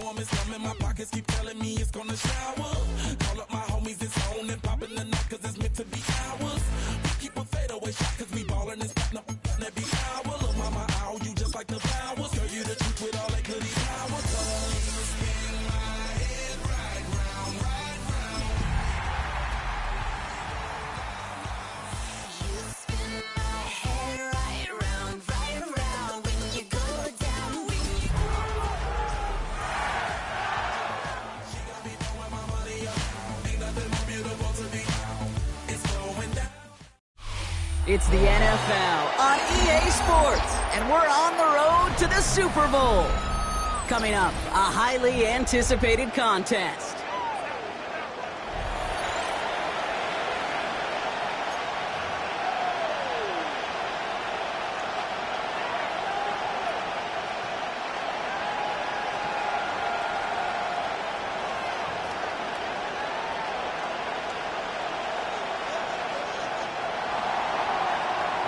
warm, it's numb in my pockets, keep telling me it's gonna shower. Call up my homies, it's on and popping the night, cause it's meant to be ours. We keep a fadeaway shot, cause we ballin' and spittin' up every hour. Look, mama, ow, you just like the flowers. Tell you the truth with all that goody power. Cause you spin my head right round, right round. You spin my head right round, right round. When you go down, when you go She got me throwing my money up. Ain't nothing more beautiful to me. It's going down. It's the NFL on EA Sports, and we're on the road to the Super Bowl. Coming up, a highly anticipated contest.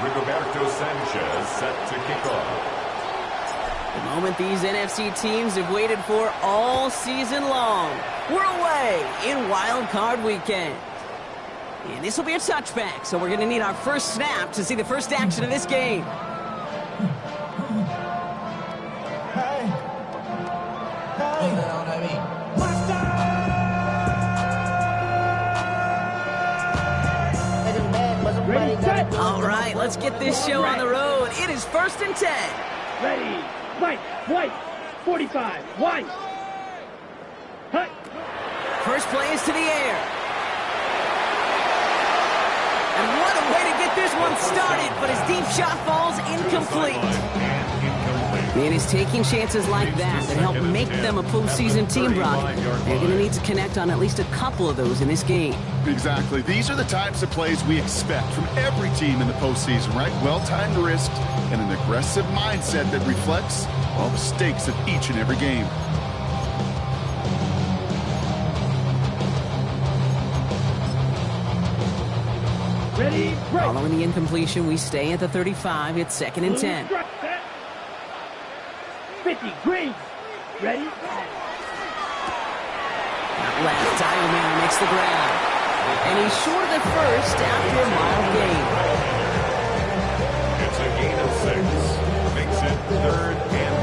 Rigoberto Sanchez set to kick off. The moment these NFC teams have waited for all season long. We're away in Wild Card Weekend. And this will be a touchback, so we're going to need our first snap to see the first action of this game. All right, let's get this show on the road. It is 1st and 10. Ready, fight, white, 45, white. Hut. First play is to the air. And what a way to get this one started, but his deep shot falls incomplete. And it's taking chances like that help make them a postseason team, Brock. They're going to need to connect on at least a couple of those in this game. Exactly. These are the types of plays we expect from every team in the postseason, right? Well-timed risks and an aggressive mindset that reflects all the stakes of each and every game. Ready, break. Following the incompletion, we stay at the 35. It's 2nd and 10. 50, green. Ready? Out left, Dialman makes the grab. And he's short of the first after a mild gain. It's a gain of 6. Makes it 3rd and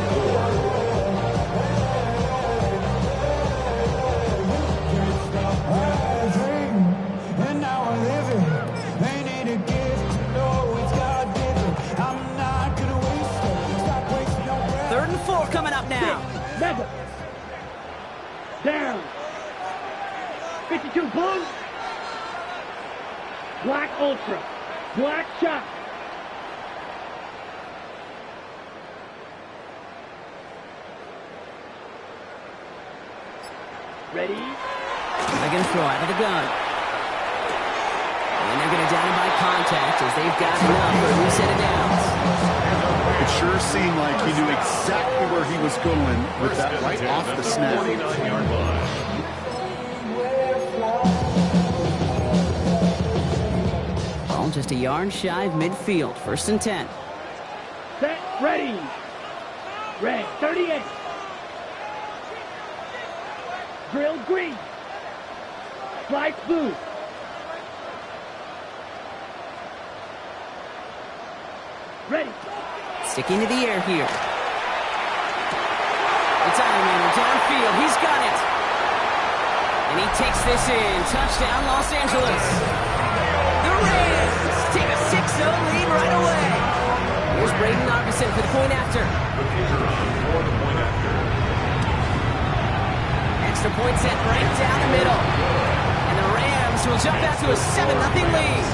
3rd and 4 coming up now. Mega. Down. 52 blue. Black ultra. Black shot. Ready? They're going to throw out of the gun. And they're going to down him by contact as they've got enough for a new set of downs. It sure seemed like he knew exactly where he was going with that right off the snap. 49-yard line. Ball just a yard shy of midfield. 1st and 10. Set, ready. Red, 38. Drill green. Slide blue. Ready. Sticking to the air here. It's Ironman downfield. He's got it. And he takes this in. Touchdown, Los Angeles. The Rams take a 6-0 lead right away. Here's Braden Arvison for the point after. The kicker on for the point after. Extra point set right down the middle. And the Rams will jump out to a 7-0 lead.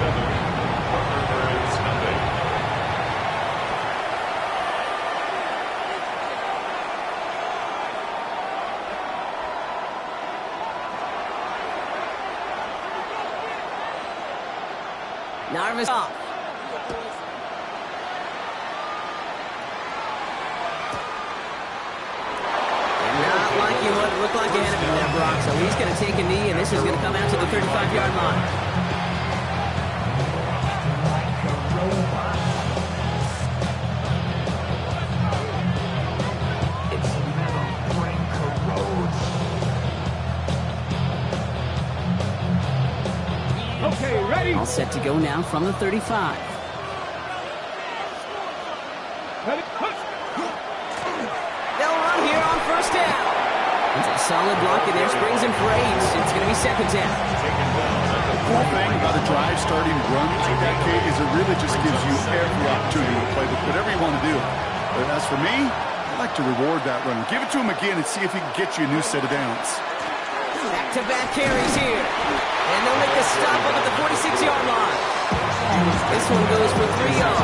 Narvaez off. And not liking what looked like an enemy there, Brock. So he's going to take a knee, and this is going to come out to the 35-yard line. All set to go now from the 35. They'll run here on first down. It's a solid block in there, springs him for 8. It's going to be second down. Cool thing about a drive starting run like that, Kate, is it really just gives you every opportunity to play with whatever you want to do. But as for me, I like to reward that run. Give it to him again and see if he can get you a new set of downs. Back-to-back carries here. And they'll make a stop up at the 46-yard line. This one goes for 3 yards.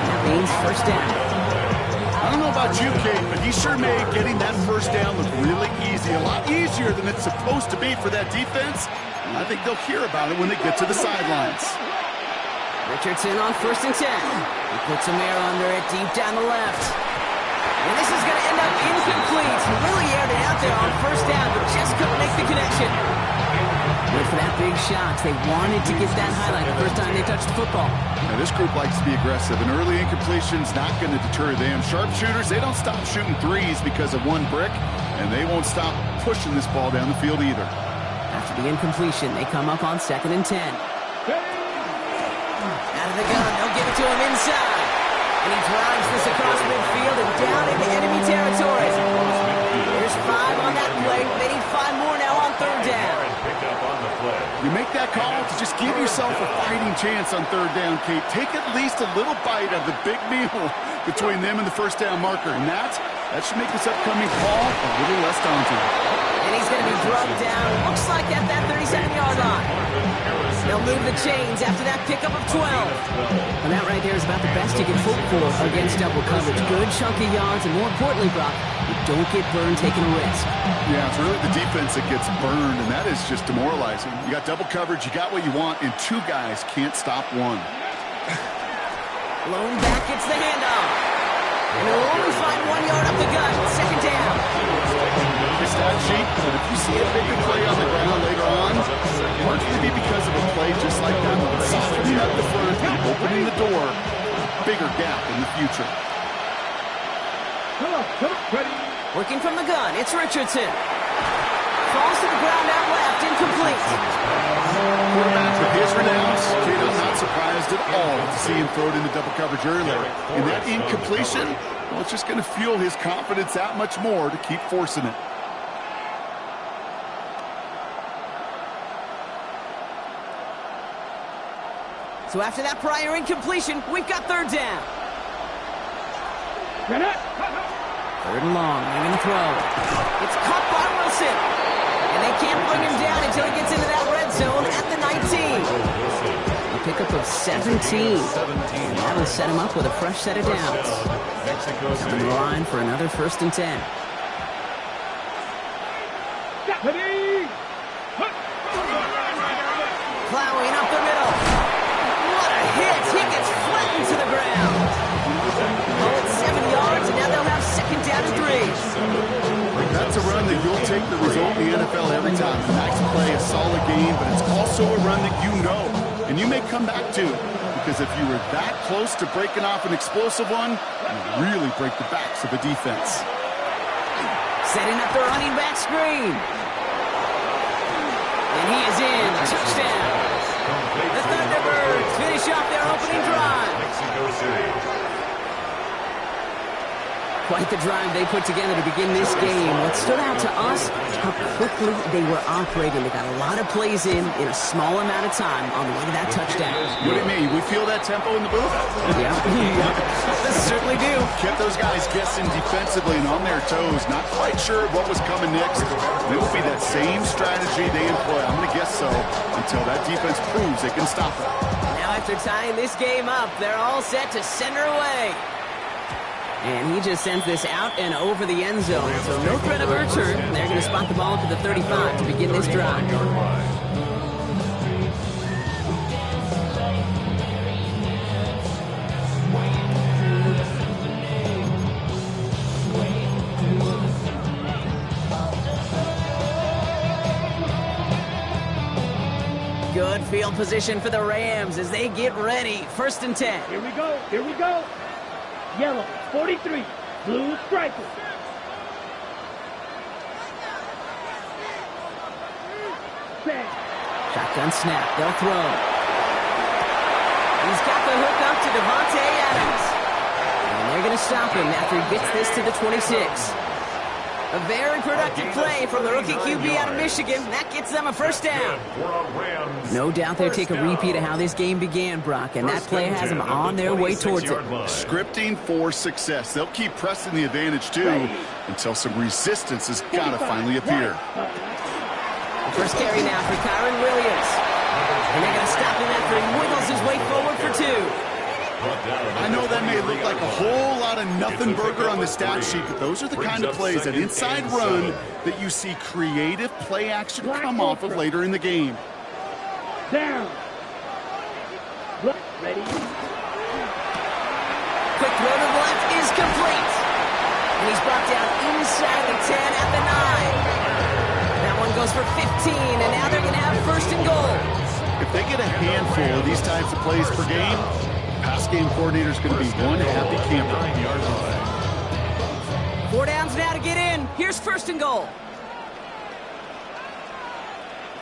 That means first down. I don't know about you, Kate, but he sure made getting that first down look really easy. A lot easier than it's supposed to be for that defense. And I think they'll hear about it when they get to the sidelines. Richardson on first and 10. He puts a mirror under it deep down the left. And this is going to end up incomplete. He really aired it out there on first down, but just couldn't make the connection. Went for that big shot. They wanted to get that highlight the first time they touched the football. Now, this group likes to be aggressive. An early incompletion's not going to deter them. Sharpshooters, they don't stop shooting threes because of one brick, and they won't stop pushing this ball down the field either. After the incompletion, they come up on second and 10. Out of the gun, they'll give it to him inside. And he drives this across midfield and down into enemy territory. There's 5 on that play. They need 5 more now on third down. You make that call to just give yourself a fighting chance on third down, Kate. Take at least a little bite of the big meal between them and the first down marker. And that should make this upcoming call a little less daunting. And he's going to be drugged down, looks like at that 37-yard line. They'll move the chains after that pickup of 12. And that right there is about the best you can hope for against double coverage. Good chunky yards, and more importantly, Brock, you don't get burned taking a risk. Yeah, it's really the defense that gets burned, and that is just demoralizing. You got double coverage, you got what you want, and 2 guys can't stop one. Lone back gets the handoff. And they'll only find 1 yard up the gut. Second down. Stat sheet, but if you see a big play on the ground later on, largely be because of a play just like that, softening up the front and opening the door, bigger gap in the future. Come on, ready. Working from the gun, it's Richardson. Falls to the ground out left, incomplete. Quarterback with his renounce, Kate, I'm not surprised at all to see him throw it into double coverage earlier. And that incompletion, well, it's just going to fuel his confidence that much more to keep forcing it. So after that prior incompletion, we've got third down. Third and long, they're going to throw. It's caught by Wilson. And they can't bring him down until he gets into that red zone at the 19. A pickup of 17. And that'll set him up with a fresh set of downs. Coming to the line for another first and 10. Plowing up the middle. What a hit! He gets flattened to the ground. Oh, it's 7 yards, and now they'll have second down and 3. That's a run that you'll take the result in the NFL every time. A nice play, a solid game, but it's also a run that you know, and you may come back to. Because if you were that close to breaking off an explosive one, you really break the backs of the defense. Setting up the running back screen. And he is in. Touchdown. The Thunderbirds finish off their opening drive. Quite the drive they put together to begin this game. What stood out to us, how quickly they were operating. They got a lot of plays in a small amount of time on the way to that touchdown. What do you mean? We feel that tempo in the booth? Yeah, certainly do. Kept those guys guessing defensively and on their toes, not quite sure what was coming next. It will be that same strategy they employ. I'm going to guess so until that defense proves they can stop it. Now after tying this game up, they're all set to send her away. And he just sends this out and over the end zone. So no threat of a return. They're going to spot the ball up to the 35 to begin this drive. Good field position for the Rams as they get ready. First and 10. Here we go. Here we go. Yellow, 43. Blue striker. Shotgun snap. They'll throw. He's got the hook up to Devontae Adams. And they're going to stop him after he gets this to the 26. A very productive play from the rookie QB out of Michigan. That gets them a first down. No doubt they'll take a repeat of how this game began, Brock, and that play has them on their way towards it. Scripting for success. They'll keep pressing the advantage, too, until some resistance has got to finally appear. First carry now for Kyron Williams. And they're going to stop him after he wiggles his way forward for 2. I know that may look like a whole lot of nothing burger on the stat sheet, but those are the kind of plays, that inside run, that you see creative play action come off of later in the game. Down. Ready. Quick throw to the left is complete. And he's brought down inside the 10 at the 9. That one goes for 15, and now they're going to have first and goal. If they get a handful of these types of plays per game, pass game coordinator is going to be one happy camper. 4 downs now to get in. Here's first and goal.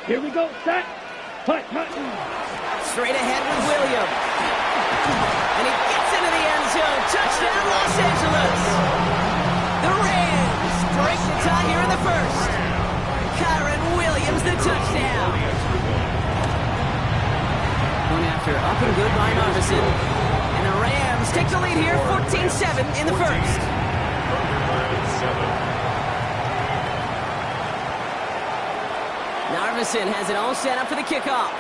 Here we go. Set. Hut. Straight ahead with Williams. And he gets into the end zone. Touchdown, Los Angeles. The Rams break the tie here in the first. Kyron Williams, the touchdown. Going after up and good by Narvison. And the Rams take the lead here, 14-7 in the first. Narvison has it all set up for the kickoff.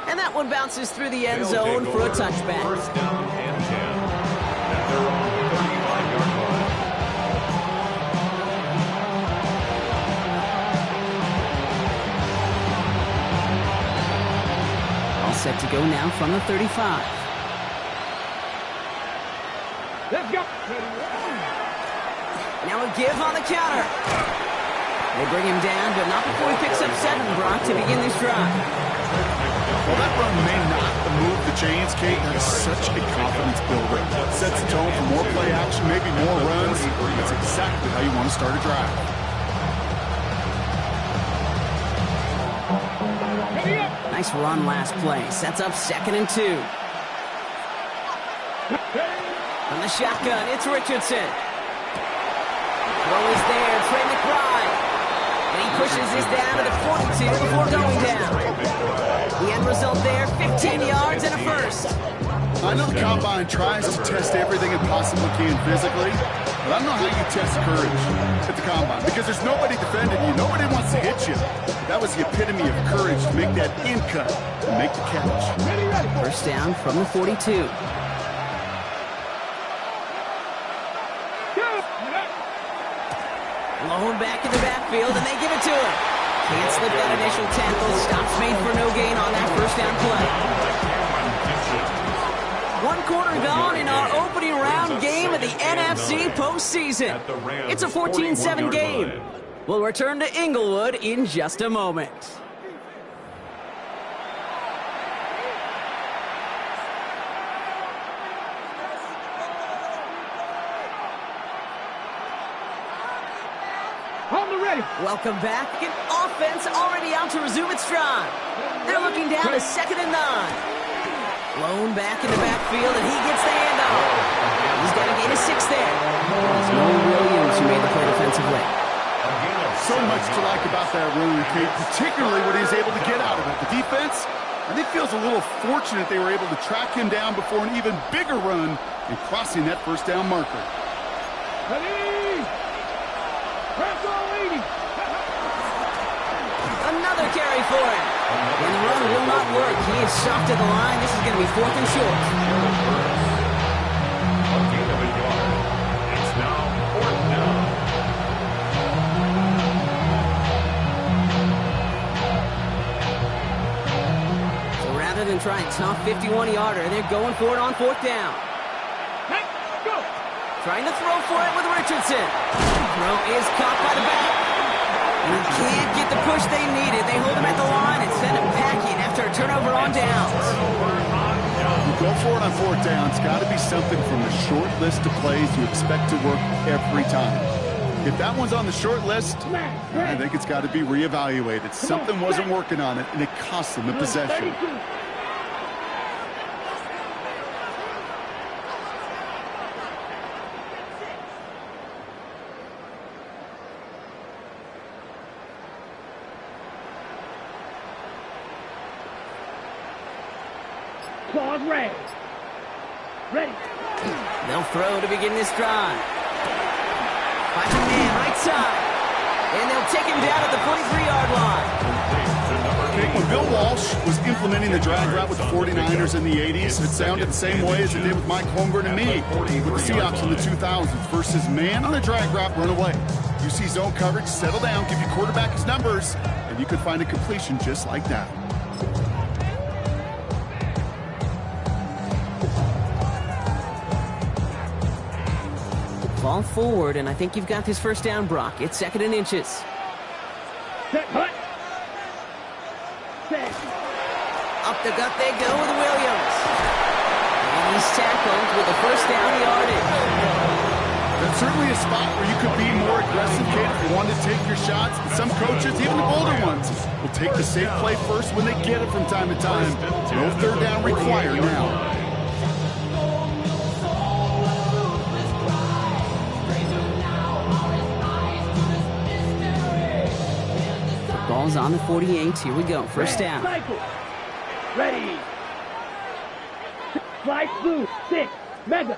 And that one bounces through the end zone for a touchback. First down and 10. At their own 35-yard line. All set to go now from the 35. Let's go. Now a give on the counter. They bring him down, but not before he picks up 7, Brock, to begin this drive. Well, that run may not move the chains, Kate. That is such a confidence builder. Sets the tone for more play action, maybe more runs. That's exactly how you want to start a drive. Nice run last play. Sets up 2nd and 2. From the shotgun, it's Richardson. Throw is there, Trey McBride. And he pushes this down to the 42 before going down. The end result there, 15 yards and a first. I know the Combine tries to test everything it possibly can physically, but I don't know how you test courage at the Combine, because there's nobody defending you. Nobody wants to hit you. That was the epitome of courage, to make that in cut and make the catch. First down from the 42. Blown back in the backfield, and they give it to him. Can't slip that initial tackle. Stops made for no gain on that first down play. 1 quarter gone in our opening round game of the NFC postseason. It's a 14-7 game. We'll return to Inglewood in just a moment. Welcome back. An offense already out to resume its drive. They're looking down to 2nd and 9. Blown back in the backfield, and he gets the handoff. He's got to gain a 6 there. It's Noah Williams who made the play defensively. So much to like about that run, Kate, particularly what he's able to get out of it. The defense, I think, feels a little fortunate they were able to track him down before an even bigger run and crossing that first down marker. Another carry for him. And the run will not work. He is stopped at the line. This is going to be 4th and short. A gain of a yard. It's now 4th down. So rather than try a tough 51-yarder, they're going for it on 4th down. Trying to throw for it with Richardson. Throw is caught by the back. And he can't get the push they needed. They hold him at the line and send him packing after a turnover on downs. You go for it on 4th down. It's got to be something from the short list of plays you expect to work every time. If that one's on the short list, I think it's got to be reevaluated. Something wasn't working on it, and it cost them the possession. 32. Claws raised. Ready. They'll throw to begin this drive. Watch a man right side. And they'll take him down at the 43-yard line. Okay, when Bill Walsh was implementing the drag route with the 49ers in the 80s, it sounded the same way as it did with Mike Holmgren and me with the Seahawks in the 2000s. Versus man on a drag route, run away. You see zone coverage, settle down, give your quarterback his numbers, and you could find a completion just like that. Ball forward, and I think you've got this first down, Brock. It's 2nd and inches. Set, hut. Set. Up the gut they go with Williams. And he's tackled with the first down yardage. That's certainly a spot where you could be more aggressive, kid, if you want to take your shots. But some coaches, even the older ones, will take the safe play first when they get it from time to time. No third down required now. Ball's on the 48. Here we go. First down. Cycle. Ready. Slide blue. 6. Mega.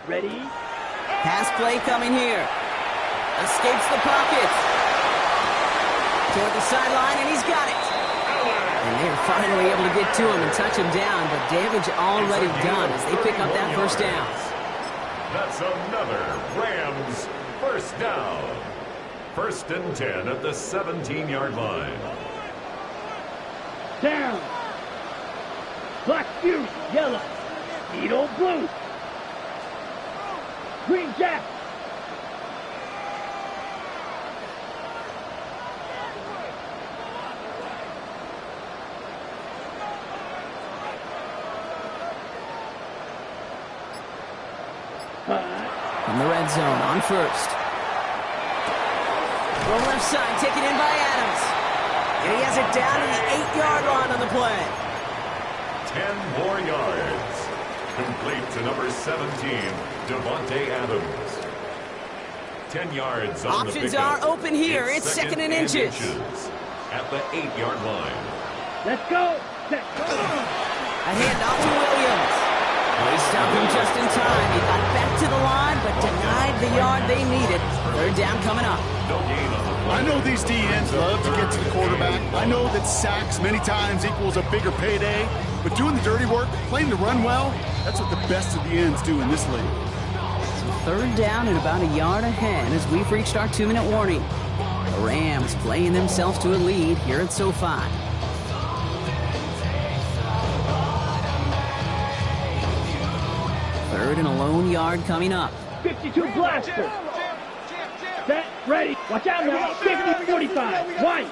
Ready. Pass play coming here. Escapes the pocket. Toward the sideline, and he's got it. And they're finally able to get to him and touch him down, but damage already done as they pick up that first down. That's another Rams first down. 1st and 10 at the 17-yard line. Down. Black Fury. Yellow. Needle blue. Green Jack. From the red zone on first. Throw left side, taken in by Adams. And he has it down to the 8-yard line on the play. 10 more yards. Complete to number 17, Devontae Adams. 10 yards on Options the pickup. are open here. It's 2nd and inches. At the 8-yard line. Let's go. Set. A handoff to Williams. They stopped him just in time. He got back to the line, but denied the yard they needed. 3rd down coming up. No gain on the play. I know these DNs love to get to the quarterback. I know that sacks many times equals a bigger payday. But doing the dirty work, playing to run well, that's what the best of the ends do in this league. So 3rd down and about a yard ahead as we've reached our 2-minute warning. The Rams playing themselves to a lead here at SoFi. 3rd and a lone yard coming up. 52 blaster. Set. Ready. Watch out now. 50-45. White.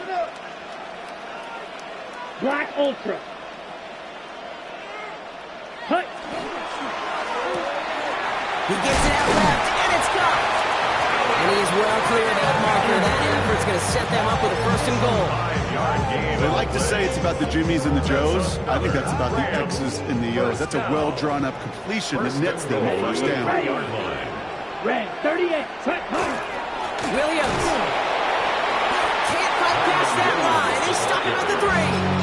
Black Ultra. Hut. He gets it out left, and it's gone. And he is well clear of that marker. That effort's going to set them up with a 1st and goal. 5-yard gain. They like to say it's about the Jimmies and the Joes. I think that's about the X's and the O's. That's a well-drawn-up completion that nets them a 1st down. Red. 38. Hut. Hut. Williams can't fight past that line. They stop him at the 3.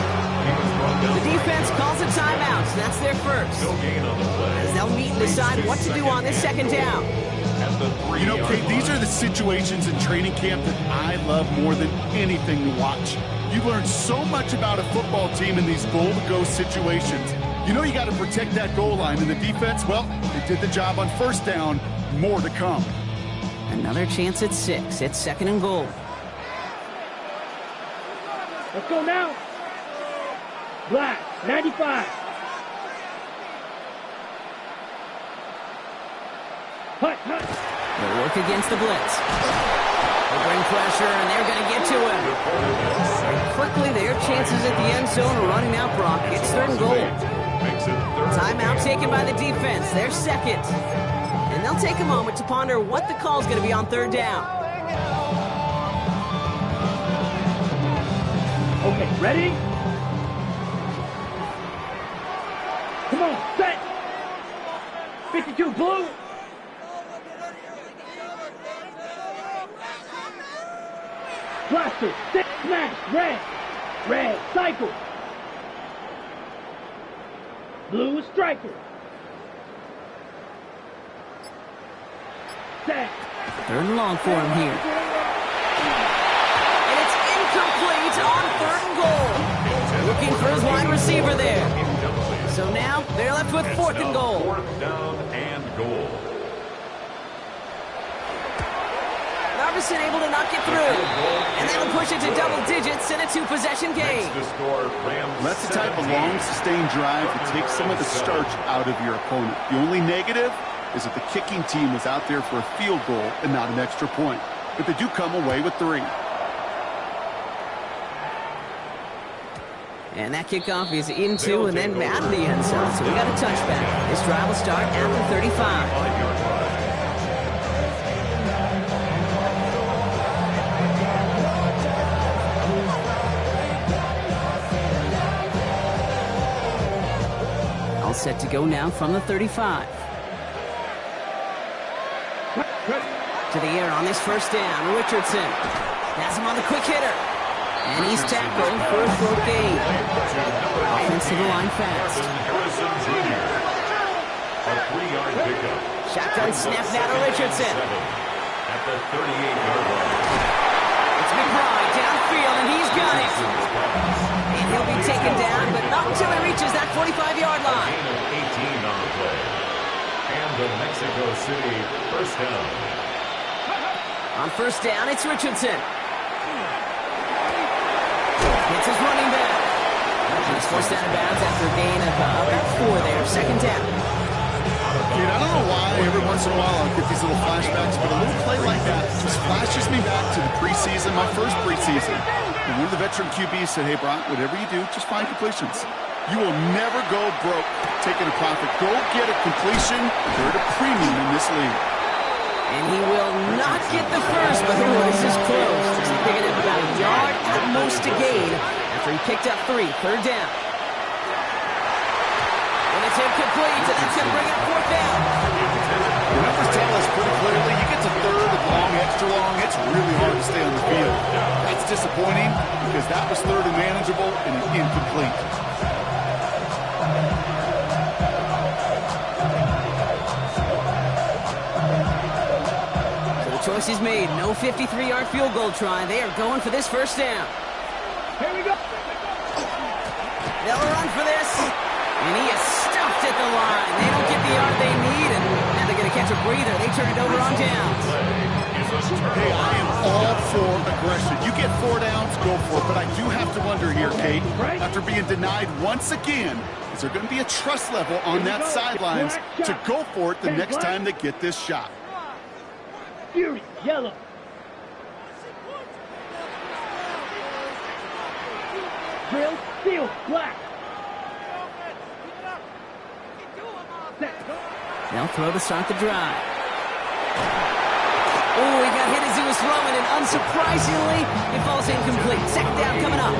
The defense calls a timeout. So that's their first. No gain on the play. As they'll meet and decide what to do on this 2nd down. At the 3-yard You know, Kate, these are the situations in training camp that I love more than anything to watch. You learn so much about a football team in these goal-to-go situations. You know you got to protect that goal line, and the defense, well, they did the job on 1st down. More to come. Another chance at 6. It's 2nd and goal. Let's go now. Black. 95. Hut. Hut. They'll work against the blitz. They'll bring pressure, and they're going to get to him. And quickly, they're chances at the end zone are running out, Brock. It's 3rd and goal. Makes it 3rd. Timeout taken by the defense. They're second. And they'll take a moment to ponder what the call is going to be on 3rd down. Okay, ready? Come on, set. 52 blue. Blaster, set, smash, red. Red, cycle. Blue, striker. Set. 3rd and long for him here. And it's incomplete on 3rd and goal. Looking for his wide receiver there. So now they're left with 4th and goal. 4th down and goal. Robertson able to knock it through. And they will push it to double digits in a 2-possession game. Next to score, Rams. That's the type of long, sustained drive that takes some of the starch out of your opponent. The only negative is that the kicking team was out there for a field goal and not an extra point. But they do come away with 3. And that kickoff is into and then out of the end zone. So we got a touchback. This drive will start at the 35. All set to go now from the 35. To the air on this 1st down. Richardson has him on the quick hitter. And he's tackled for a short gain. Offense to the line fast. Harrison Jr. A 3-yard pickup. Shotgun snap now to Richardson. At the 38-yard line. It's McBride downfield, and he's got it. And he'll be taken down, but not until he reaches that 45-yard line. Gain of 18 on the play. And the Mexico City 1st down. On 1st down, it's Richardson. It's his running back. He's forced out of bounds after a gain of about 4 there. 2nd down. Dude, I don't know why every once in a while I'll get these little flashbacks, but a little play like that just flashes me back to the preseason, my first preseason. And one of the veteran QBs said, hey, Brock, whatever you do, just find completions. You will never go broke taking a profit. Go get a completion. They're at a premium in this league. And he will not get the first, but this is close. He's picking up about a yard at most to gain after he picked up 3. 3rd down. And it's incomplete, and that's going to bring up 4th down. The numbers tell us pretty clearly, you get to 3rd and long, extra long, it's really hard to stay on the field. That's disappointing because that was 3rd and manageable and an incomplete. Choice is made. No 53-yard field goal try. They are going for this 1st down. Here we go. They'll run for this. And he is stuffed at the line. They don't get the yard they need, and now they're going to catch a breather. They turn it over on downs. Hey, I am all for aggression. You get 4 downs, go for it. But I do have to wonder here, Kate, after being denied once again, is there going to be a trust level on that sidelines to go for it the next time they get this shot? Fury, yellow. Drill, steel, black. They'll throw to start the drive. Oh, he got hit as he was throwing, and unsurprisingly, it falls incomplete. 2nd down coming up.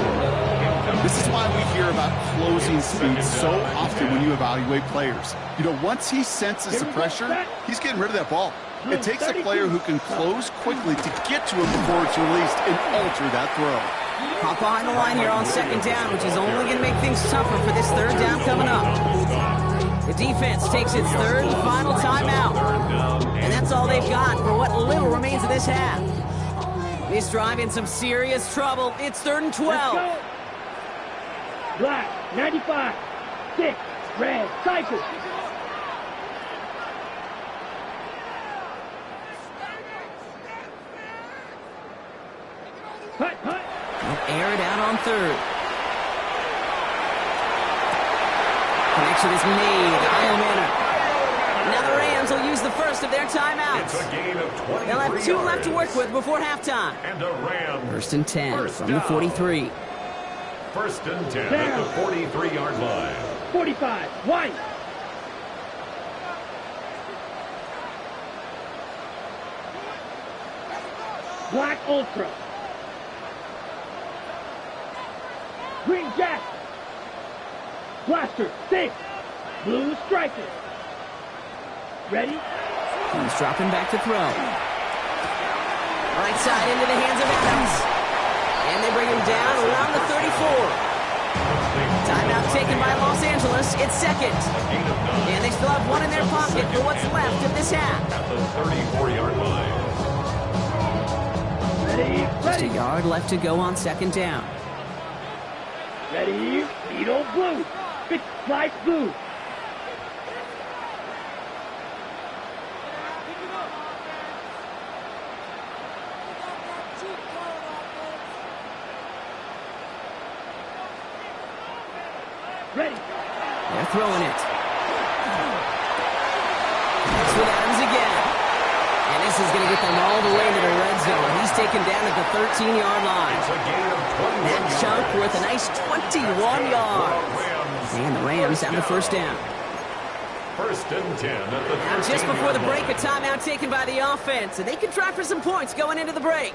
This is why we hear about closing speed so often when you evaluate players. You know, once he senses the pressure, he's getting rid of that ball. It takes a player who can close quickly to get to him before it's released and alter that throw. Hop behind the line here on 2nd down, which is only going to make things tougher for this 3rd down coming up. The defense takes its 3rd and final timeout. And that's all they've got for what little remains of this half. This drive in some serious trouble. It's 3rd and 12. Black, 95, 6, red, cycle. Hut, hut. They'll air it out on 3rd. Connection is made. Kyle Manor. Now the Rams will use the first of their timeouts. It's a gain of 23 They'll have 2 left to yards. work with before halftime. And a Ram. 1st and 10 First from the down. 43. First and 10 at the 43-yard line. 45, white. Black Ultra. Green Jack. Blaster, 6. Blue Striker. Ready? He's dropping back to throw. Right side into the hands of Adams. And they bring him down around the 34. Timeout taken by Los Angeles. It's second. And they still have one in their pocket for what's left of this half. At the 34-yard line. Ready? Just a Ready? yard left to go on second down. Ready? Beetle Blue. Big Slice Blue. Ready? They're throwing it. It's with Adams again. And this is going to get them all the way to the red zone. He's taken down at the 13-yard line. It's a gain of 21 That chunk yards. worth a nice 21 yards. Rams. And the Rams have the first down. First and 10 at the Now, just before the 13-yard break, a timeout taken by the offense. And they can try for some points going into the break.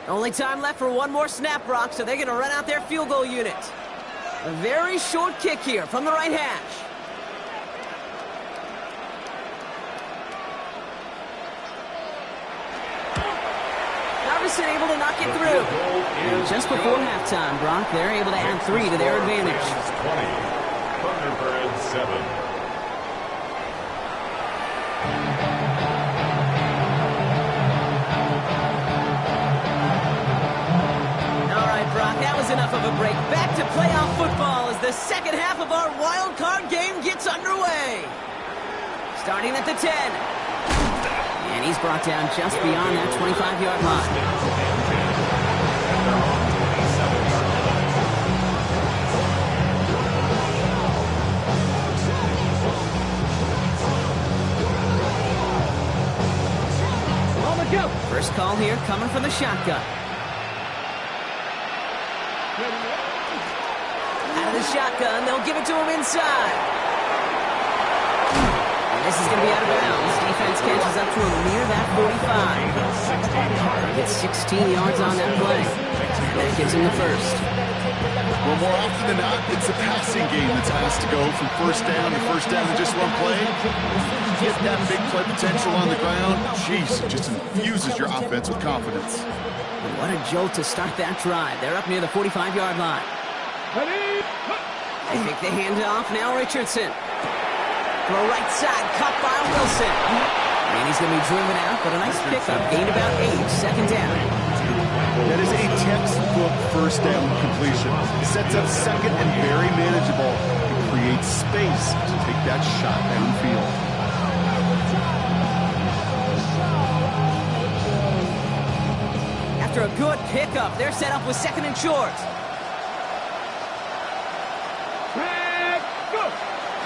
Only time left for one more snap, Brock, so they're going to run out their field goal unit. A very short kick here from the right hash. Iverson able to knock it The through. field goal And is just before good. halftime, Brock, they're able to add 3 to their advantage. Rams 20, Thunderbirds 7. All right, Brock, that was enough of a break. Back to playoff football as the second half of our wild card game gets underway. Starting at the 10. And he's brought down just beyond that 25-yard line. On the go. First call here coming from the shotgun. Out of the shotgun, they'll give it to him inside. And this is going to be out of bounds. Defense catches up to him near that 45. Gets 16 yards on that play. And that gives him the first. Well, more often than not, it's the passing game that's asked to go from first down to just one play. Get that big play potential on the ground. Jeez, it just infuses your offense with confidence. And what a jolt to start that drive. They're up near the 45-yard line. Ready? They take the handoff. Now Richardson. Throw right side. Caught by Wilson. And he's going to be driven out, but a nice pickup. Gained about 8. Second down. That is a textbook first down completion. Sets up second and very manageable. It creates space to take that shot downfield. After a good pickup, they're set up with second and short. Tag, go.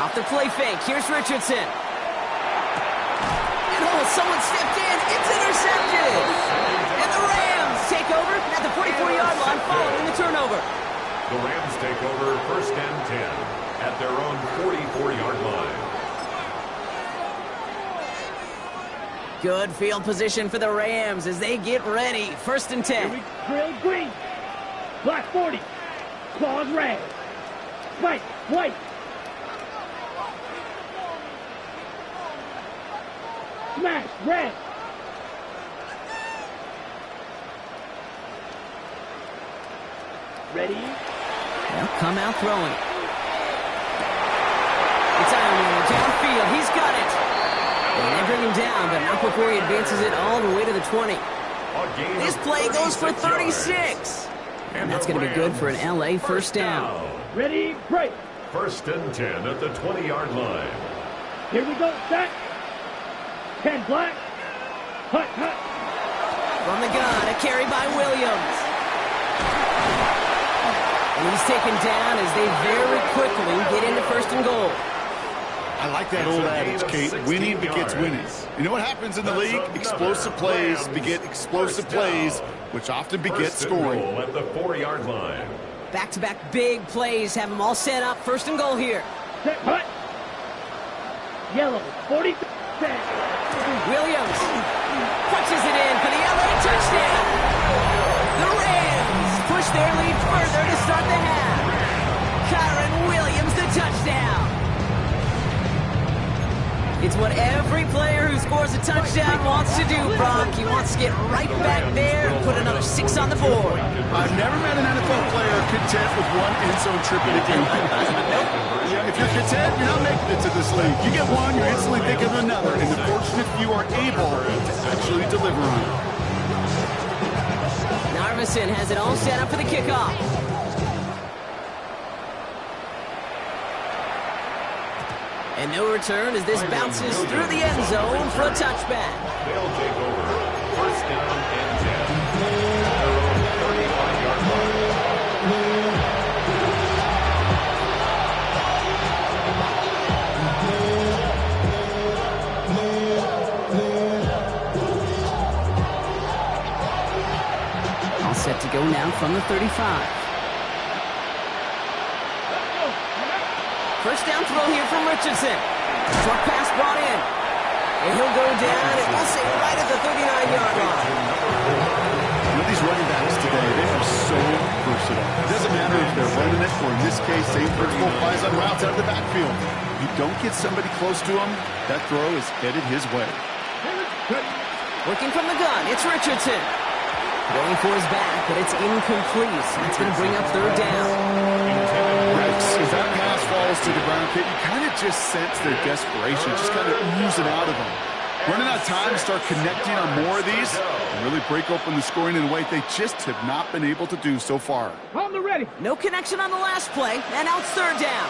Off the play fake. Here's Richardson. And someone stepped in. It's intercepted. And the Rams take over at the 44-yard line following the turnover. The Rams take over first and 10 at their own 44-yard line. Good field position for the Rams as they get ready. First and 10. Here we drill green. Black 40. Claws red. White, white. Smash, red. Ready? They'll come out throwing. It's Ironman downfield. He's got it. And they bring him down, but not before he advances it all the way to the 20. This play goes for 36. And that's going to be good for an LA first down. Ready, break. First and 10 at the 20-yard line. Here we go, set. 10 black. Hut, hut. From the gun, a carry by Williams. And he's taken down as they very quickly get into first and goal. I like that old adage, Kate. Winning begets winning. You know what happens in the league? Explosive plays beget explosive plays, which often beget scoring. At the 4-yard line. Back-to-back big plays have them all set up. First and goal here. Set, cut. Yellow, 40. Set. Williams punches it in for the LA touchdown. The Rams push their lead further to start the half. Kyron Williams, the touchdown. It's what every player who scores a touchdown wants to do, Brock. He wants to get right back there and put another 6 on the board. I've never met an NFL player content with one end zone trip in a game. If you're content, you're not making it to this league. You get one, you instantly think of another, and the fortunate few are able to actually deliver on it. Narveson has it all set up for the kickoff. And no return as this bounces through the end zone for a touchback. They'll take over. First down and 10. Their own 35-yard line. All set to go now from the 35. First down throw here from Richardson. Short pass brought in. And he'll go down, and we'll say right at the 39-yard line. With these running backs today, they are so versatile. It doesn't matter if they're running it, or in this case, same principle applies on routes out of the backfield. You don't get somebody close to him, that throw is headed his way. Working from the gun, it's Richardson. Going for his back, but it's incomplete. That's going to bring up third down. As that pass falls to the ground, Kate, you kind of just sense their desperation, just kind of oozing out of them. Running out of time to start connecting on more of these and really break open the scoring in a way they just have not been able to do so far. On the ready. No connection on the last play, and now it's third down.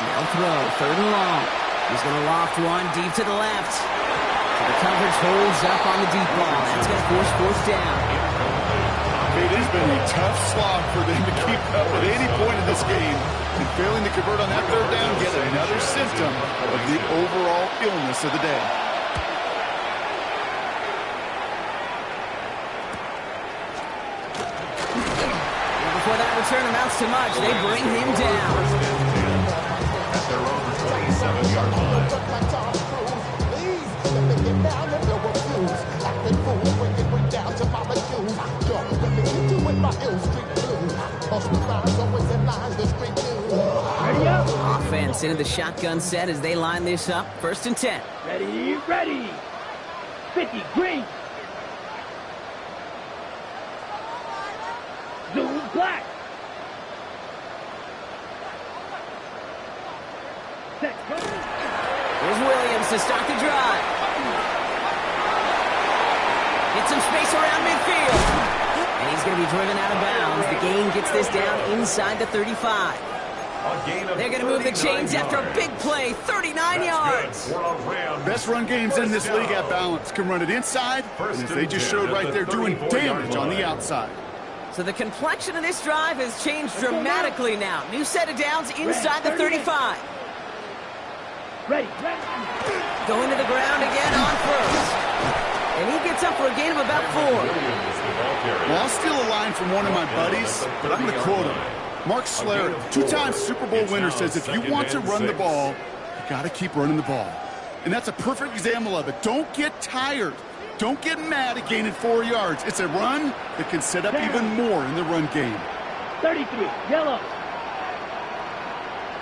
Now throw, third and long. He's going to loft one deep to the left. So the coverage holds up on the deep ball. That's going to force fourth down. It has been a tough slog for them to keep up at any point in this game. And failing to convert on that third down, get another symptom of the overall illness of the day. Before that return amounts to much, they bring him down. At their own 27-yard line. Ready up. Offense into the shotgun set as they line this up. First and 10. Ready, ready. 50, green. Zoom, black. Set, go. Here's Williams to start the drive. Get some space around midfield. And he's going to be driven out of bounds. The gain gets this down inside the 35. They're going to move the chains after a big play, 39 yards. Best run games in this league at balance can run it inside, and as they just showed right there, doing damage on the outside. So the complexion of this drive has changed dramatically now. New set of downs inside the 35. Ready, ready. Going to the ground again on first. And he gets up for a gain of about 4. Well, I'll steal a line from one of my buddies, but I'm going to quote him. Mark Schlereth, 2-time Super Bowl winner, says if you want to run the ball, you got to keep running the ball. And that's a perfect example of it. Don't get tired. Don't get mad at gaining 4 yards. It's a run that can set up even more in the run game. 33, yellow.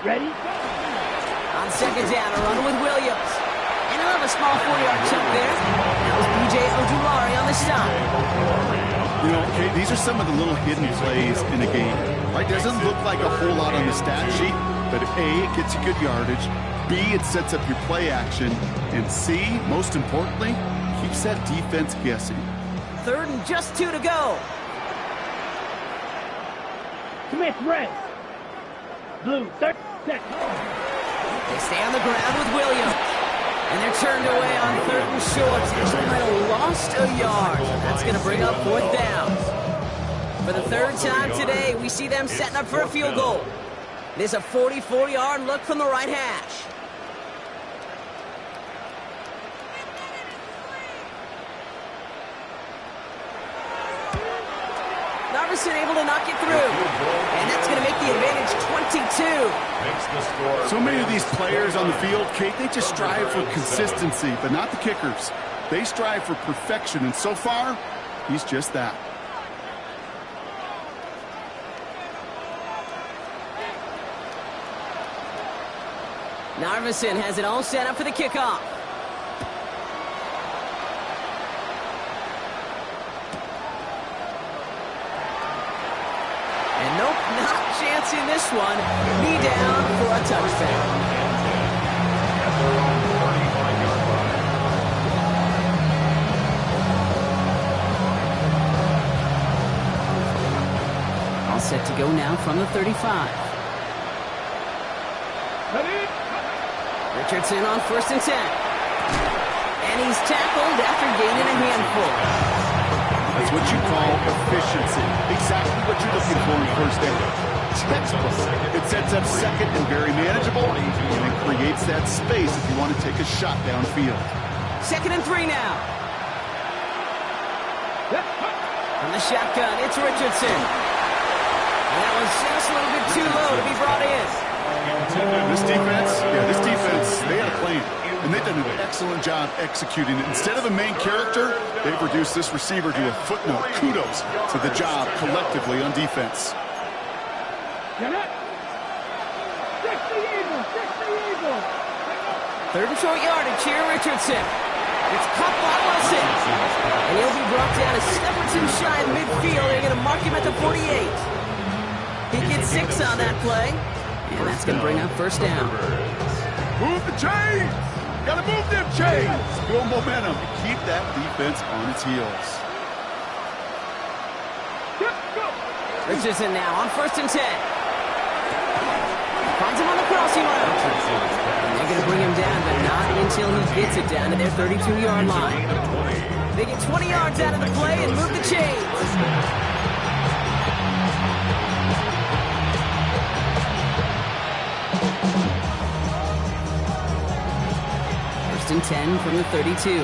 Ready? On second down, a run with Williams. And he'll have a small 4-yard chunk there. That was B.J. Ojulari on the stop. You know, Kate, these are some of the little hidden plays in a game. Right? Doesn't look like a whole lot on the stat sheet, but A, it gets you good yardage. B, it sets up your play action. And C, most importantly, keeps that defense guessing. Third and just 2 to go. Smith, red. Blue, third, set. They stay on the ground with Williams. And they're turned away on third and short. They might have lost a yard. That's going to bring up fourth down. For the third time today, we see them setting up for a field goal. It is a 44-yard look from the right hash. Narveson able to knock it through. And that's going to make the advantage 22. So many of these players on the field, Kate, they just strive for consistency, but not the kickers. They strive for perfection, and so far, he's just that. Narveson has it all set up for the kickoff. And nope, not chancing this one. Knee down for a touchdown. All set to go now from the 35. Richardson on 1st and 10. And he's tackled after gaining a handful. That's what you call efficiency. Exactly what you're looking for in first down. Textbook. It sets up second and very manageable, and it creates that space if you want to take a shot downfield. 2nd and 3 now. From the shotgun, it's Richardson. And that was just a little bit too low to be brought in. This defense, they had a plan, and they've done an excellent job executing it. Instead of a main character, they've reduced this receiver to a footnote. Kudos to the job collectively on defense. Third and short yardage here, Richardson. It's caught by Wilson. And he'll be brought down a step or two shy of midfield. They're going to mark him at the 48. He gets 6 on that play. And that's going to bring up first down. Move the chains! Got to move them chains! Build momentum and keep that defense on its heels. Richardson now on 1st and 10. Finds him on the crossing route. And they're going to bring him down, but not until he gets it down to their 32-yard line. They get 20 yards out of the play and move the chains. And 10 from the 32.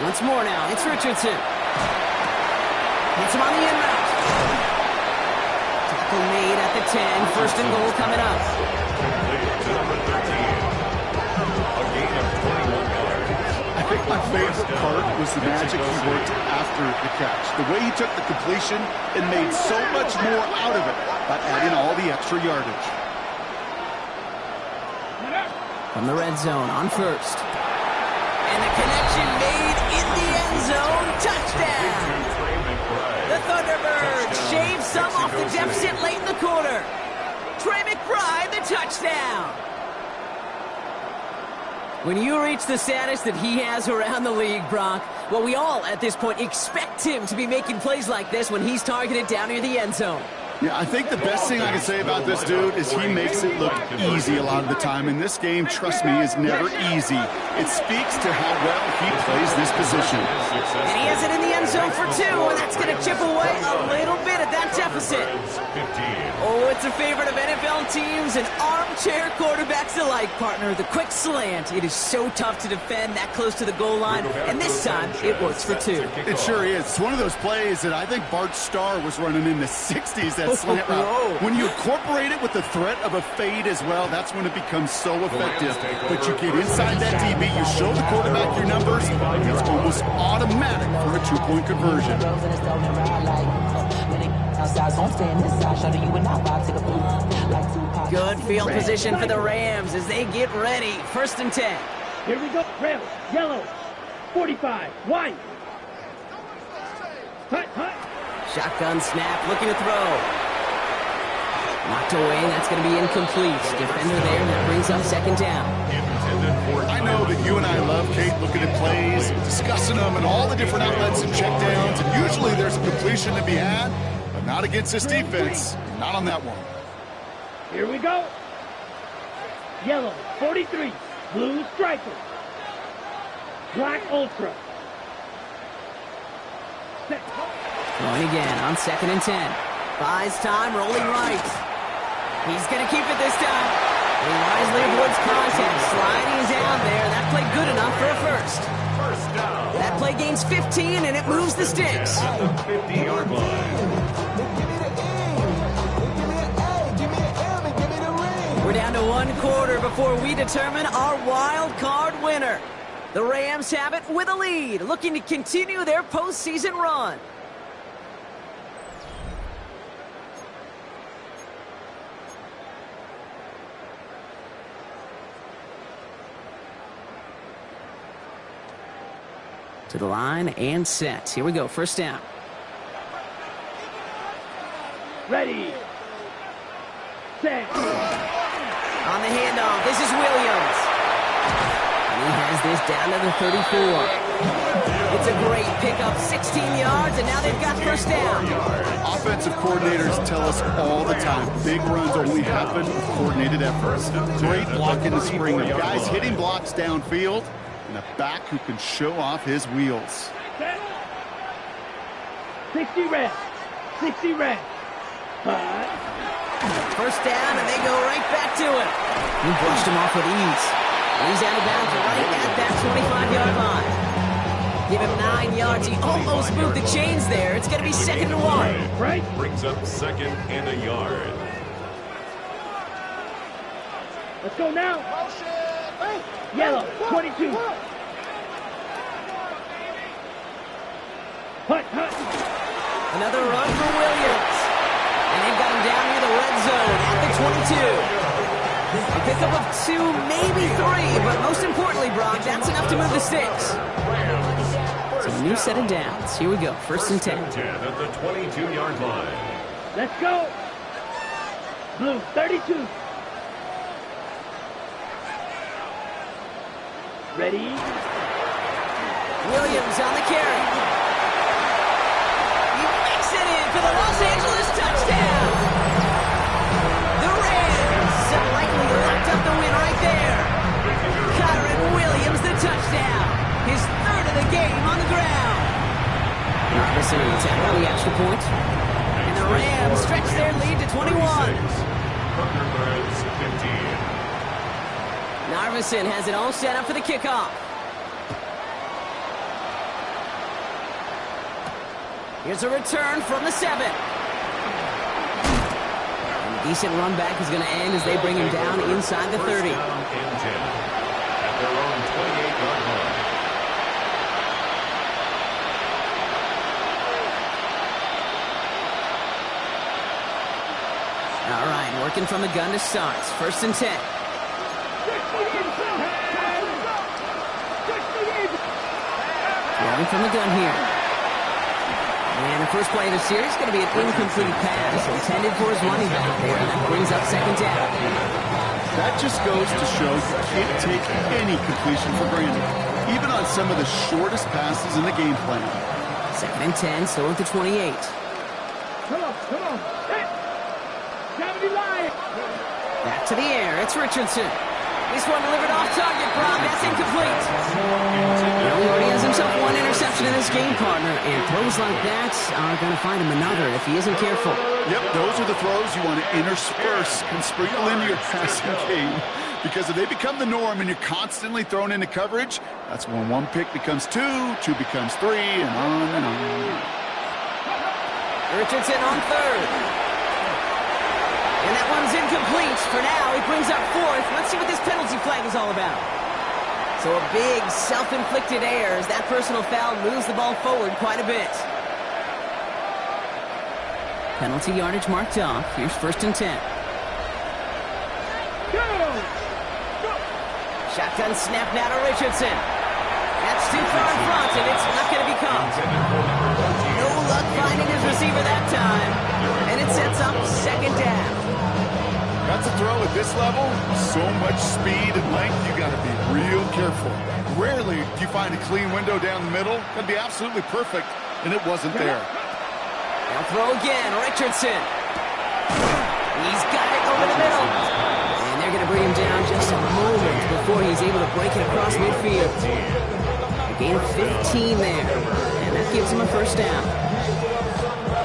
Once more now, it's Richardson. Hits him on the end route. Tackle made at the 10. 1st and goal coming up. I think my favorite part was the magic he worked after the catch. The way he took the completion and made so much more out of it by adding all the extra yardage. From the red zone on 1st. And the connection made in the end zone. Touchdown! The Thunderbirds shave some off the deficit late in the quarter. Trey McBride, the touchdown! When you reach the status that he has around the league, Brock, well, we all at this point expect him to be making plays like this when he's targeted down near the end zone. Yeah, I think the best thing I can say about this dude is he makes it look easy a lot of the time. And this game, trust me, is never easy. It speaks to how well he plays this position. And he has it in the end zone for 2, and that's going to chip away a little bit at that deficit. Oh, it's a favorite of NFL teams and armchair quarterbacks alike, partner. The quick slant. It is so tough to defend that close to the goal line, and this time it works for 2. It sure is. It's one of those plays that I think Bart Starr was running in the 60s, that slant route. When you incorporate it with the threat of a fade as well, that's when it becomes so effective. But you get inside that DB, you show the quarterback your numbers, and it's almost automatic for a 2-point conversion. Good field position for the Rams as they get ready. 1st and 10. Here we go. Travis, yellow, 45, white. Hut, hut. Shotgun snap, looking to throw. Knocked away, that's going to be incomplete. Defender there, that brings up 2nd down. I know that you and I love, Kate, looking at plays, discussing them, and all the different outlets and checkdowns, and usually there's a completion to be had, but not against this defense, not on that one. Here we go. Yellow, 43, blue striper, black ultra. Set. Going again on 2nd and 10. Buys time, rolling right. He's going to keep it this time. He wisely avoids contact, sliding down there. That play good enough for a first. First down. That play gains 15, and it moves the sticks. At the 50-yard line. We're down to 1 quarter before we determine our wild card winner. The Rams have it with a lead, looking to continue their postseason run. To the line and set. Here we go, first down. Ready. Set. On the handoff, this is Williams. And he has this down to the 34. It's a great pickup, 16 yards, and now they've got first down. Offensive coordinators tell us all the time, big runs only happen with coordinated efforts. Great block in the spring of guys hitting blocks downfield, and a back who can show off his wheels. Set. 60 reps. 60 reps. 5. First down, and they go right back to it. He brushed him off with ease. And he's out of bounds right at that 25-yard line. Give him 9 yards. He almost moved the chains there. It's going to be 2nd and 1. Right. Brings up 2nd and a yard. Let's go now. Yellow. 22. Hut, hut. Another run for Williams. And they've got him down near the red zone at the 22. A pickup of 2, maybe 3, but most importantly, Brock, that's enough to move the sticks. So a new set of downs. Here we go, 1st and 10. 10 at the 22-yard line. Let's go. Blue. 32. Ready. Williams on the carry. He makes it in for the Los Angeles touchdown. The Rams have likely locked up the win right there. Kyren Williams, the touchdown. His 3rd of the game on the ground. Robinson on the extra point. And the Rams stretch their lead to 21. Thunderbirds 15. Narvison has it all set up for the kickoff. Here's a return from the 7. And a decent run back is going to end as they bring him down inside the 30. First down and 10 at their own 28-yard line. All right, working from the gun to start. 1st and 10. Throwing from the gun here. And the first play of the series is going to be an incomplete pass intended for his running back there, and that brings up 2nd down. That just goes to show you can't take any completion for granted, even on some of the shortest passes in the game plan. 2nd and 10, still at the 28. Come on. Set. Gravity line. Back to the air, it's Richardson. This one delivered off target, Brock. That's incomplete. Well, he already has himself 1 interception in this game, partner, and throws like that are going to find him another if he isn't careful. Yep, those are the throws you want to intersperse and sprinkle into your passing game. Because if they become the norm and you're constantly thrown into coverage, that's when 1 pick becomes 2, 2 becomes 3, and on and on. Richardson on 3rd. And that one's incomplete. For now, he brings up 4th. Let's see what this penalty flag is all about. So a big self-inflicted error as that personal foul moves the ball forward quite a bit. Penalty yardage marked off. Here's 1st and 10. Go. Shotgun snap now to Richardson. That's too far in front, and it's not going to be caught. No luck finding his receiver that time. And it sets up 2nd down. That's a throw at this level. So much speed and length, you got to be real careful. Rarely do you find a clean window down the middle. That'd be absolutely perfect, and it wasn't there. Now throw again, Richardson. He's got it over the middle. And they're going to bring him down just a moment before he's able to break it across midfield. A gain of 15 there, and that gives him a 1st down.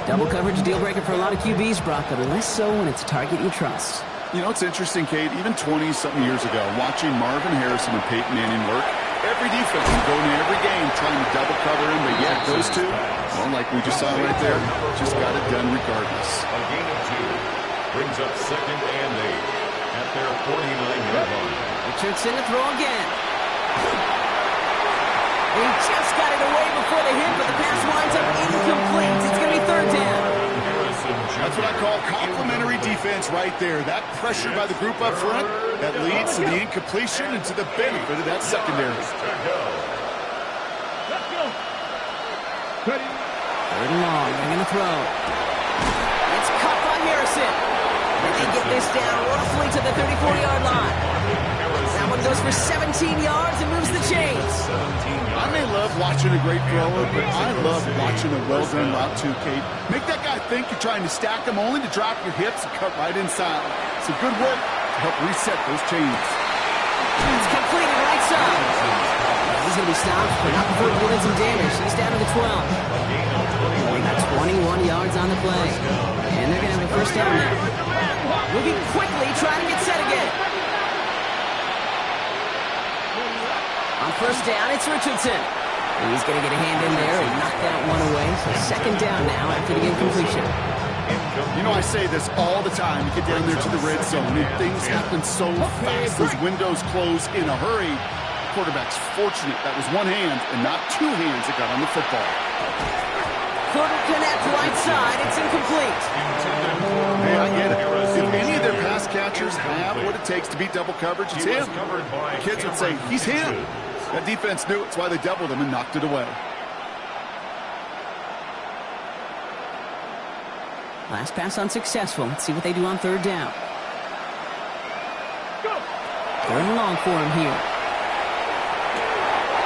Double coverage deal breaker for a lot of QBs, Brock, but less so when it's a target you trust. You know, it's interesting, Kate, even 20-something years ago, watching Marvin Harrison and Peyton Manning work, every defense would go into every game trying to double cover him, but yet those two, well, like we just saw right there, just got it done regardless. A gain of 2 brings up 2nd and 8 at their 49-yard line. Richardson to throw again. He just got it away before the hit, but the pass winds up incomplete. It's going to be 3rd down. That's what I call complimentary defense right there. That pressure by the group up front, that leads to the incompletion and to the benefit of that secondary. Let's go. Ready. 3rd and long. They're going to throw. It's caught by Harrison. And they get this down roughly to the 34-yard line. That one goes for 17 yards and moves the chains. I may love watching a great thrower, but I love watching a well-done route too, Kate. Make that guy think you're trying to stack him only to drop your hips and cut right inside. It's a good work to help reset those chains. It's completed right side. He's going to be stopped, but not before doing some damage. He's down to the 12. They got 21 yards on the play. And they're going to have a 1st down now. Moving quickly, trying to get set again. On 1st down, it's Richardson. He's going to get a hand in there and knock that one away. So 2nd down now after the incompletion. You know, I say this all the time. You get down there to the red zone, and things happen so fast. Those windows close in a hurry. The quarterback's fortunate that was one hand and not 2 hands that got on the football. Couldn't connect right side. It's incomplete. Hey, I get it. If any of their pass catchers have what it takes to beat double coverage, it's him. The kids would say, he's him. That defense knew it's why they doubled him and knocked it away. Last pass unsuccessful. Let's see what they do on 3rd down. 3rd and long for him here.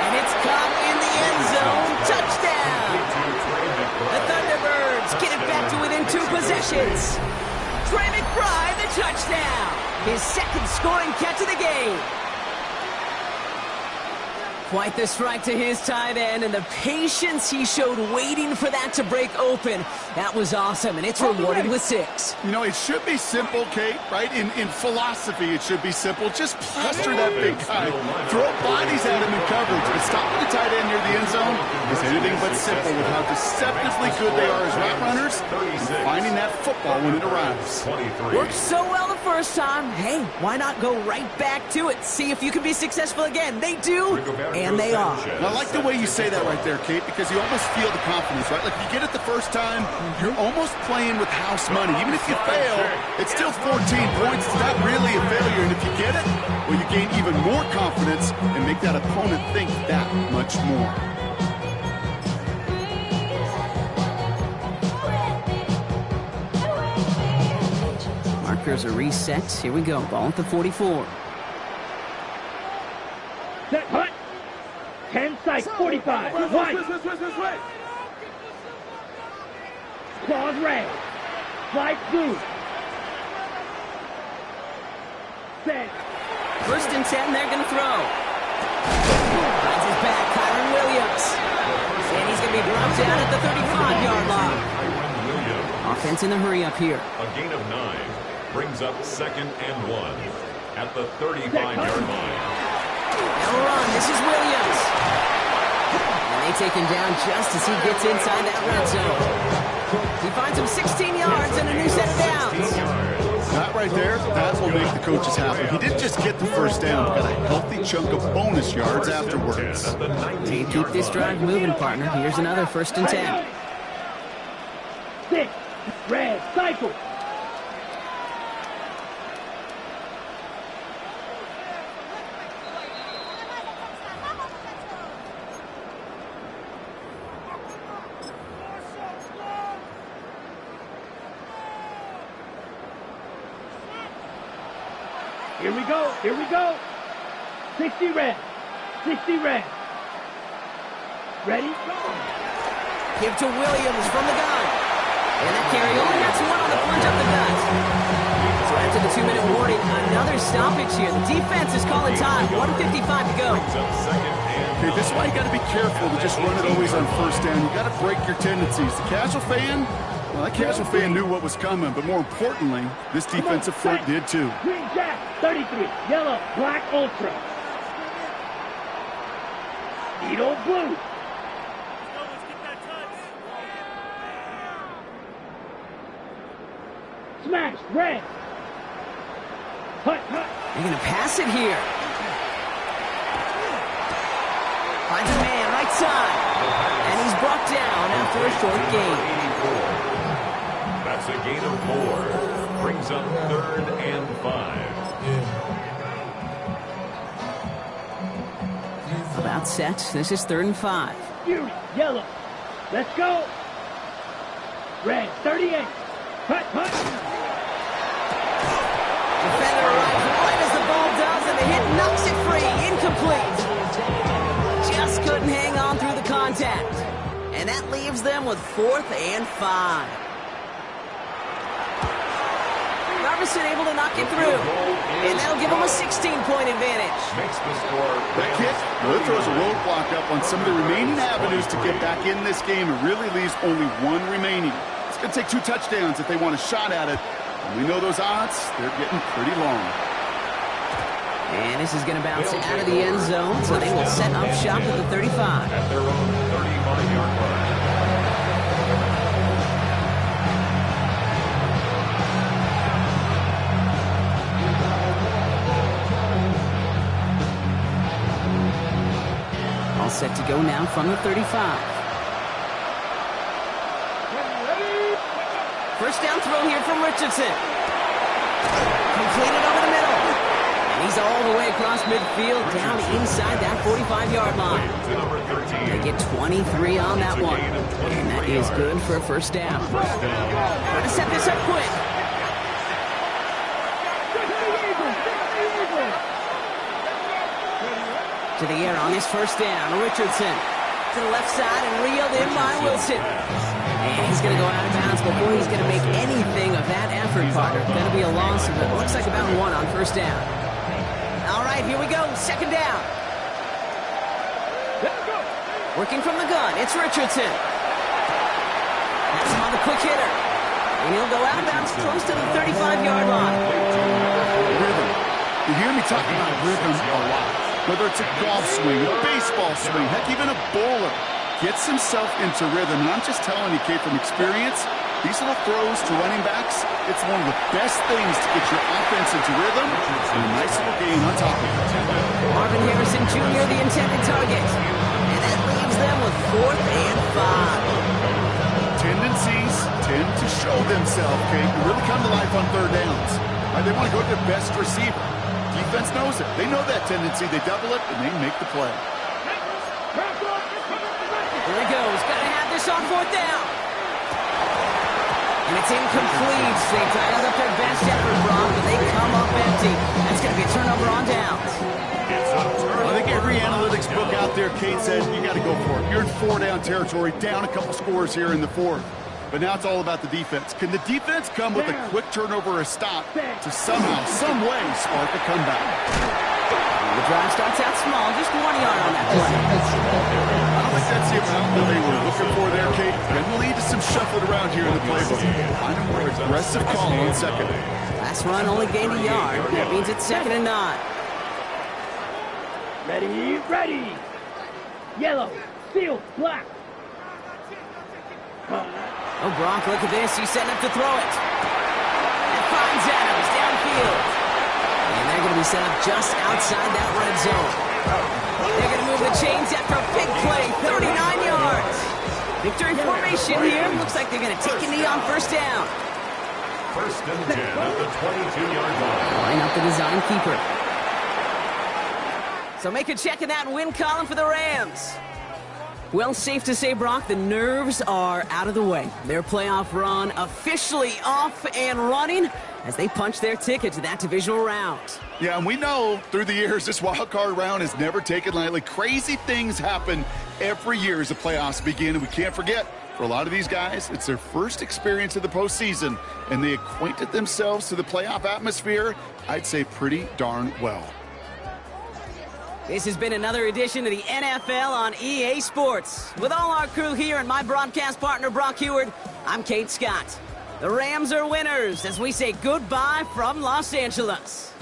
And it's caught in the end zone. Touchdown! The Thunderbirds get it back to within 2 possessions. Trey McBride, the touchdown. His 2nd scoring catch of the game. Quite the strike to his tight end, and the patience he showed waiting for that to break open. That was awesome, and it's rewarded with 6. You know, it should be simple, Kate, right? In philosophy, it should be simple. Just plaster that big guy. Throw bodies at him in coverage. But stopping the tight end near the end zone is anything but simple with how deceptively good they are as route runners and finding that football when it arrives. Worked so well the first time. Hey, why not go right back to it? See if you can be successful again. They do. And they are. And I like the way you say that right there, Kate, because you almost feel the confidence, right? Like, if you get it the first time, you're almost playing with house money. Even if you fail, it's still 14 points. It's not really a failure. And if you get it, well, you gain even more confidence and make that opponent think that much more. Markers are reset. Here we go. Ball at the 44. Set, hut. 10 sight, 45. Right. Claws red. Slide blue. Set. 1st and 10, they're going to throw. Finds his back, Kyron Williams. And he's going to be brought down at the 35-yard line. Offense in the hurry up here. A gain of 9 brings up 2nd and 1 at the 35-yard line. Now run, this is Williams. And they take him down just as he gets inside that red zone. He finds him 16 yards and a new set of downs. That right there, that will make the coaches happy. He didn't just get the 1st down, he got a healthy chunk of bonus yards afterwards. They keep this drive moving, partner. Here's another 1st and 10. 6. Red. Cycle. Here we go. Here we go. 60 red. 60 red. Ready? Go. Give to Williams from the gun. And that carry only gets 1 on the plunge up the gut. So after the 2-minute warning, another stoppage here. The defense is calling time. 1:55 to go. Okay, this is why you got to be careful to just run it always on 1st down. You got to break your tendencies. The casual fan, Well, that casual fan knew what was coming, but more importantly, this defensive front did too. Green Jack, 33. Yellow, black ultra. Needle blue. Smash, red. Hut, hut. They're going to pass it here. Finds a man, right side. And he's brought down after a short gain. That's a gain of 4. Brings up 3rd and 5. About set. This is 3rd and 5. Fury, yellow. Let's go. Red, 38. Hut, hut. Defender arrives right as the ball does, and the hit knocks it free. Incomplete. Just couldn't hang on through the contact. And that leaves them with 4th and 5. Robertson able to knock it through. And that'll give them a 16-point advantage. Makes the score. That kick, well, it throws a roadblock up on some of the remaining avenues to get back in this game. It really leaves only one remaining. It's going to take 2 touchdowns if they want a shot at it. And we know those odds, they're getting pretty long. And this is going to bounce out of the end zone, so they will set up shop at the 35. At their own 35-yard line. All set to go now from the 35. First down throw here from Richardson. Completed over the middle. And he's all the way across midfield, down inside that 45-yard line. They get 23 on that one. And that is good for a first down. Trying to set this up quick. To the air on this first down. Richardson to the left side and reeled in by Wilson. And he's going to go out of bounds before he's going to make anything of that effort, partner. Going to be a loss of it looks like about 1 on first down. All right, here we go. Second down. Working from the gun. It's Richardson. That's him on the quick hitter. And he'll go out of bounds close to the 35-yard line. Rhythm. You hear me talking about rhythm a lot. Whether it's a golf swing, a baseball swing, heck, even a bowler gets himself into rhythm. And I'm just telling you, Kate, from experience, these little throws to running backs, it's one of the best things to get your offense into rhythm and a nice little gain on top of it. Marvin Harrison Jr., the intended target. And that leaves them with 4th and 5. Tendencies tend to show themselves, Kate, and really come to life on 3rd downs. They want to go to their best receiver. Defense knows it. They know that tendency. They double it, and they make the play. Here he goes. Got to have this on 4th down. And it's incomplete. They dialed up their best effort, Brock, but they come up empty. That's going to be a turnover on downs. I think every analytics book out there, Kate, says you got to go for it. You're in 4-down territory, down a couple scores here in the 4th. But now it's all about the defense. Can the defense come with a quick turnover or a stop to somehow, some way, spark a comeback? The drive starts out small, just 1 yard on that play. I don't think that's the amount that they were looking for there, Kate. Can lead to some shuffling around here in the playbook. Find a more aggressive call on second. Last run only gained a yard. That means it's 2nd and 9. Ready, ready. Yellow, steel, black. Oh, Brock, look at this. He's setting up to throw it. And finds Adams downfield. And they're going to be set up just outside that red zone. They're going to move the chains after a big play, 39 yards. Victory formation here. Looks like they're going to take a knee on first down. 1st and 10 at the 22-yard line. Line up the design keeper. So make a check in that win column for the Rams. Well, safe to say, Brock, the nerves are out of the way. Their playoff run officially off and running as they punch their ticket to that divisional round. Yeah, and we know through the years this wild card round is never taken lightly. Crazy things happen every year as the playoffs begin, and we can't forget, for a lot of these guys, it's their first experience of the postseason, and they acquainted themselves to the playoff atmosphere, I'd say pretty darn well. This has been another edition of the NFL on EA Sports. With all our crew here and my broadcast partner, Brock Heward, I'm Kate Scott. The Rams are winners as we say goodbye from Los Angeles.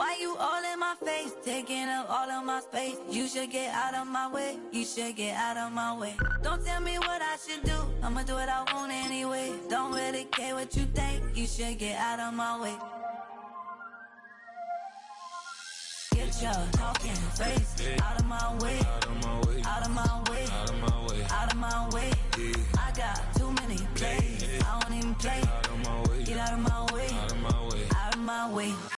Why you all in my face, taking up all of my space? You should get out of my way, you should get out of my way. Don't tell me what I should do, I'ma do what I want anyway. Don't really care what you think, you should get out of my way. Get your talking face out of my way, out of my way, out of my way, out of my way, out of my way. I got too many plays, I don't even play. Get out of my way, out of my way, out of my way.